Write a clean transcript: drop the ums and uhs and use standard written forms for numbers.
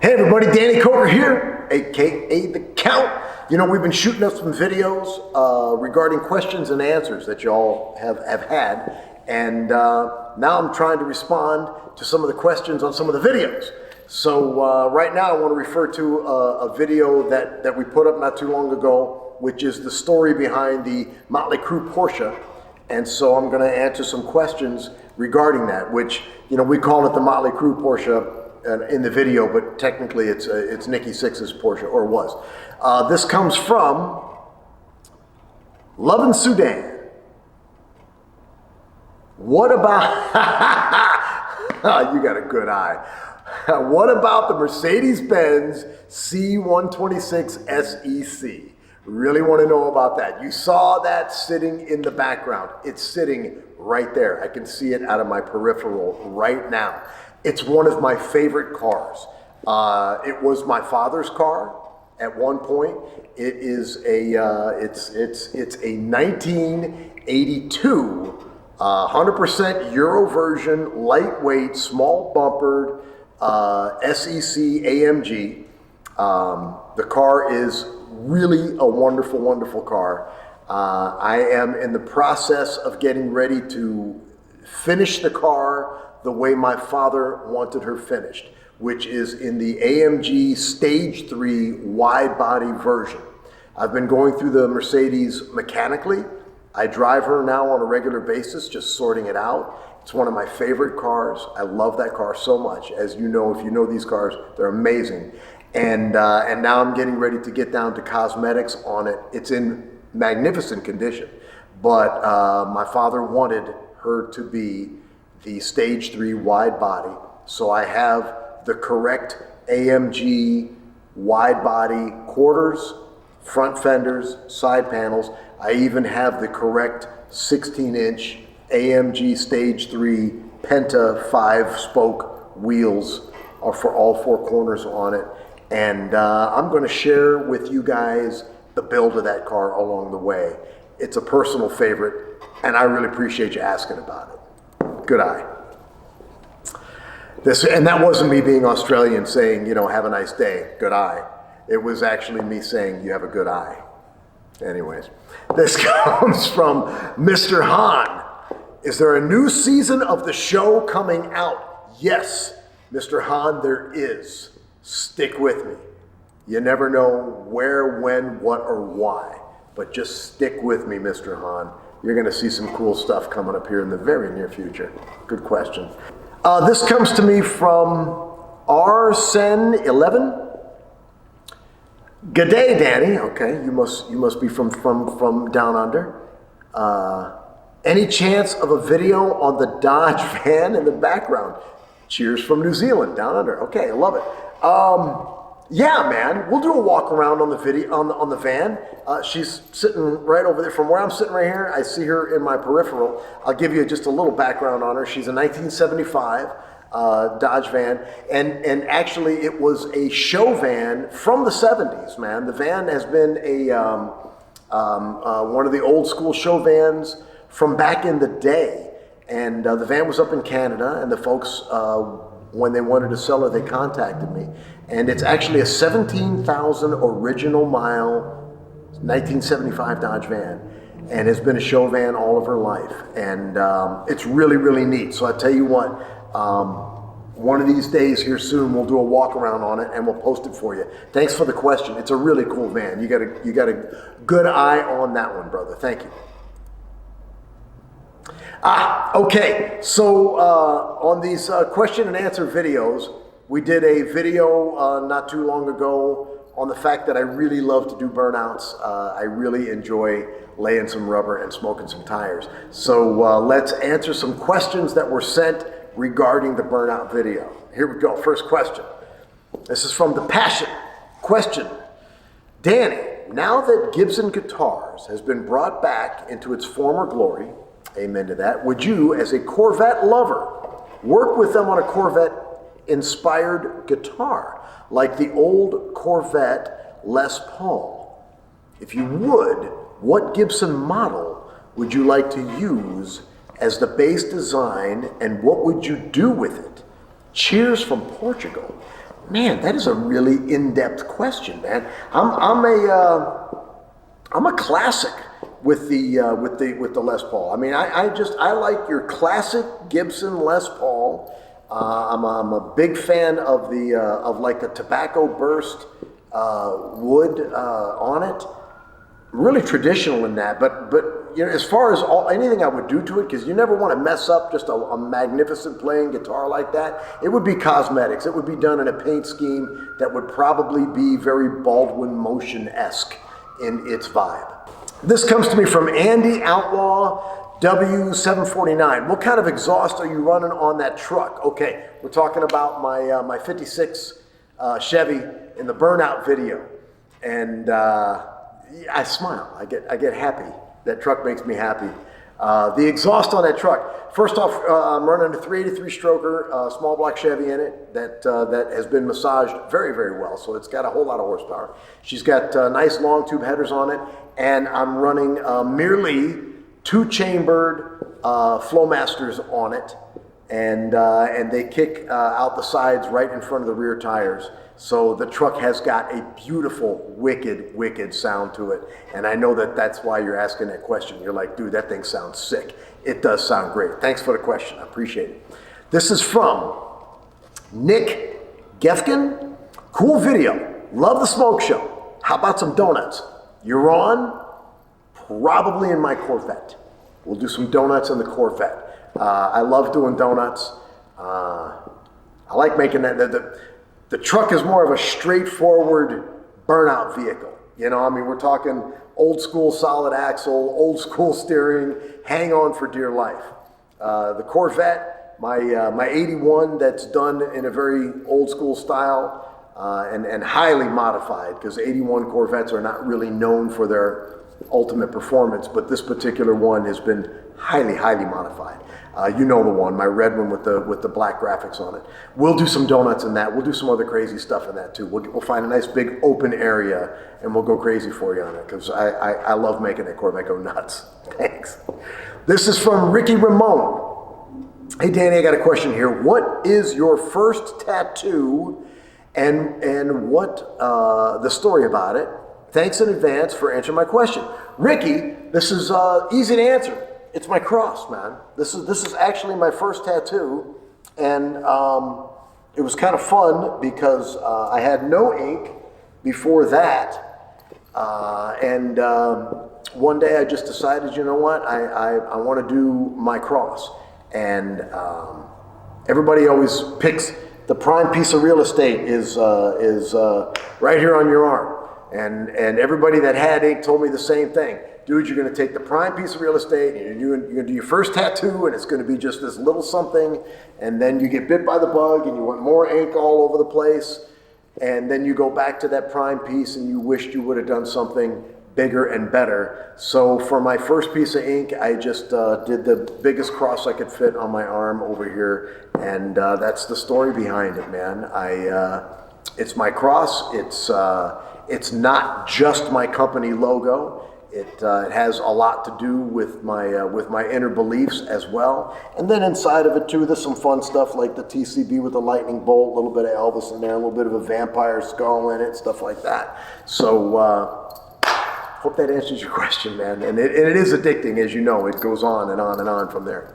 Hey everybody, Danny Koker here, aka The Count. You know, we've been shooting up some videos regarding questions and answers that y'all have had, and now I'm trying to respond to some of the questions on some of the videos. So right now I want to refer to a video that we put up not too long ago, which is the story behind the Motley Crue Porsche. And so I'm going to answer some questions regarding that, which, you know, we call it the Motley Crue Porsche in the video, but technically it's Nikki Sixx's Porsche, or was. This comes from Love in Sudan. What about, you got a good eye. What about the Mercedes-Benz C126 SEC? Really want to know about that. You saw that sitting in the background. It's sitting right there. I can see it out of my peripheral right now. It's one of my favorite cars. It was my father's car at one point. It is a it's a 1982 100% Euro version, lightweight, small bumpered SEC AMG. The car is really a wonderful, wonderful car. I am in the process of getting ready to finish the car the way my father wanted her finished, which is in the AMG Stage 3 wide body version. I've been going through the Mercedes mechanically. I drive her now on a regular basis, just sorting it out. It's one of my favorite cars. I love that car so much. As you know, if you know these cars, they're amazing. And now I'm getting ready to get down to cosmetics on it. It's in magnificent condition, but my father wanted her to be the Stage 3 wide body. So I have the correct AMG wide body quarters, front fenders, side panels. I even have the correct 16-inch AMG Stage 3 Penta 5-spoke wheels for all four corners on it. And I'm going to share with you guys the build of that car along the way. It's a personal favorite, and I really appreciate you asking about it. Good eye. And that wasn't me being Australian saying, you know, have a nice day, good eye. It was actually me saying you have a good eye. Anyways, this comes from Mr. Han. Is there a new season of the show coming out? Yes, Mr. Han, there is. Stick with me. You never know where, when, what, or why, but just stick with me, Mr. Han. You're going to see some cool stuff coming up here in the very near future. Good question. This comes to me from Arsen11. G'day, Danny. Okay, you must be from down under. Any chance of a video on the Dodge van in the background? Cheers from New Zealand, down under. Okay, I love it. Yeah, man, we'll do a walk around on the video on the van. She's sitting right over there. From where I'm sitting right here, I see her in my peripheral. I'll give you just a little background on her. She's a 1975 Dodge van, and actually it was a show van from the 70s, man. The van has been a one of the old school show vans from back in the day, and the van was up in Canada, and the folks, when they wanted to sell her, they contacted me. And it's actually a 17,000 original mile 1975 Dodge van, and has been a show van all of her life. And it's really, really neat. So I tell you what, one of these days here soon, we'll do a walk around on it and we'll post it for you. Thanks for the question. It's a really cool van. You got a good eye on that one, brother. Thank you. Okay, so on these question and answer videos, we did a video not too long ago on the fact that I really love to do burnouts. I really enjoy laying some rubber and smoking some tires. So let's answer some questions that were sent regarding the burnout video. Here we go, first question. This is from The Passion. Question: Danny, now that Gibson Guitars has been brought back into its former glory, amen to that, would you, as a Corvette lover, work with them on a Corvette-inspired guitar, like the old Corvette Les Paul? If you would, what Gibson model would you like to use as the base design, and what would you do with it? Cheers from Portugal. Man, that is a really in-depth question, man. I'm a classic with the Les Paul. I mean, I like your classic Gibson Les Paul. I'm a big fan of like the tobacco burst wood on it. Really traditional in that, but you know, as far as anything I would do to it, because you never want to mess up just a magnificent playing guitar like that. It would be cosmetics. It would be done in a paint scheme that would probably be very Baldwin Motion-esque in its vibe. This comes to me from Andy Outlaw W749. What kind of exhaust are you running on that truck? Okay, we're talking about my 56 Chevy in the Burnout video, and I smile. I get happy. That truck makes me happy. The exhaust on that truck. First off, I'm running a 383 stroker, small block Chevy in it that has been massaged very, very well. So it's got a whole lot of horsepower. She's got nice long tube headers on it, and I'm running merely 2-chambered Flowmasters on it, and they kick out the sides right in front of the rear tires. So the truck has got a beautiful, wicked, wicked sound to it. And I know that's why you're asking that question. You're like, dude, that thing sounds sick. It does sound great. Thanks for the question. I appreciate it. This is from Nick Gefkin. Cool video. Love the smoke show. How about some donuts? You're on? Probably in my Corvette. We'll do some donuts in the Corvette. I love doing donuts. I like making that. The truck is more of a straightforward burnout vehicle. You know, I mean, we're talking old school solid axle, old school steering, hang on for dear life. The Corvette, my 81, that's done in a very old school style and highly modified, because 81 Corvettes are not really known for their ultimate performance, but this particular one has been highly, highly modified. You know the one, my red one with the black graphics on it. We'll do some donuts in that. We'll do some other crazy stuff in that too. We'll find a nice big open area and we'll go crazy for you on it, because I love making that Corvette go nuts. Thanks. This is from Ricky Ramone. Hey Danny, I got a question here. What is your first tattoo and what the story about it? Thanks in advance for answering my question. Ricky, this is easy to answer. It's my cross, man. This is actually my first tattoo, and it was kind of fun because I had no ink before that, and one day I just decided, you know what, I want to do my cross, and everybody always picks the prime piece of real estate is right here on your arm, and everybody that had ink told me the same thing. Dude, you're going to take the prime piece of real estate, and you're going to do your first tattoo, and it's going to be just this little something, and then you get bit by the bug, and you want more ink all over the place, and then you go back to that prime piece, and you wished you would have done something bigger and better. So for my first piece of ink, I just did the biggest cross I could fit on my arm over here, and that's the story behind it, man. It's my cross. It's not just my company logo. It has a lot to do with my inner beliefs as well. And then inside of it too, there's some fun stuff like the TCB with the lightning bolt, a little bit of Elvis in there, a little bit of a vampire skull in it, stuff like that. So hope that answers your question, man. And it is addicting, as you know. It goes on and on and on from there.